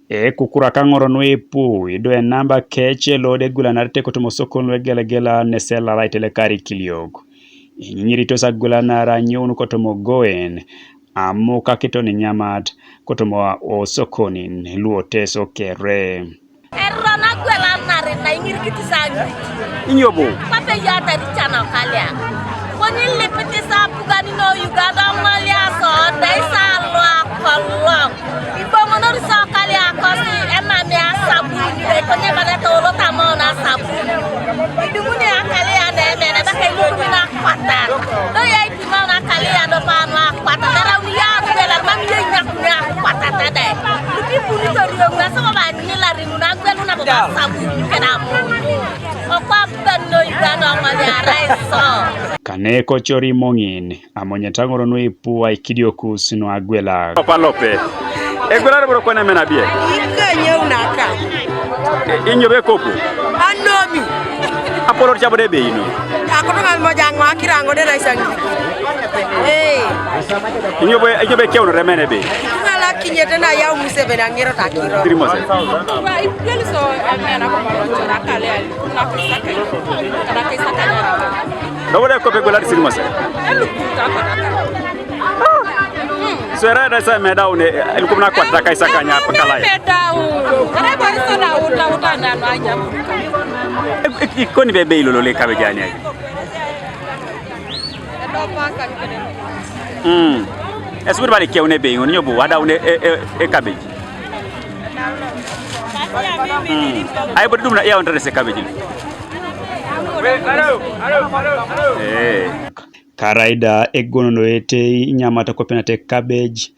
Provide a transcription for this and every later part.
e kukura kangoro nwe pu ido en namba keche lode gula narte kotomo sokon we gela nesela raitele kari kiliog nyiri to sagula nara nyunu kotomo goen amu kakitoni nyamat kotomo o sokonin luote sokere errona gwela nare na nyiri kitisangi inyobo pape yata richana kalia woni lepete sa pugani no Uganda malia so daisa lo akolo ibomono so kalia kosi emami asabu ni ko ne bana to lo tamona sabu idumuni akalia na emene bakai lumina kwata do ya itimona kalia do pano kwata dara uni ya gwela mami nyakunya kwata tade ipu ni to rio na so ba ni la ringu na gwelu na baba sabu kedamu okwa bano Uganda malia raiso kaneko chori mongin amonye tangoro no ipu ikidio kusino agwela palope egwela bro kona mena bie ikenye unaka inyobe kopu anomi apolo chabode be ino akotonga moja ngwa kirango de raisangi inyobe keuno remene be ngala kinyete na ya umusebe na ngero takiro trimose wa ipeli so amena ko malo na kale na kisaka kana kisaka dawode ko be golar trimose Sera da sa medau ne elkumna kwata kai sakanya pakala medau kare bari so na uta na no anya ikoni bebe ilolo le kabe jani ai do paka kene esbur bari kewne be ngoni yobo wada une e kabe ay bodum na ya on se kabe ji karaida egono ete nyamata kopenate cabbage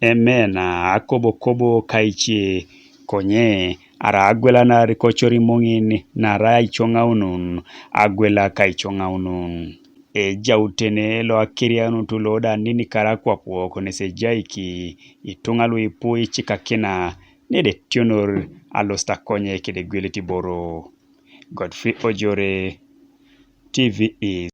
emena akobo kaichi konye ara agwela na rikochori mongini na rai chonga unun agwela kaichonga unun e jautene lo akirianu tuloda nini karakwa puoko nese jaiki itunga lui pui chikakina nede tionor alosta konye kede gweliti boro Godfrey Ojore TV is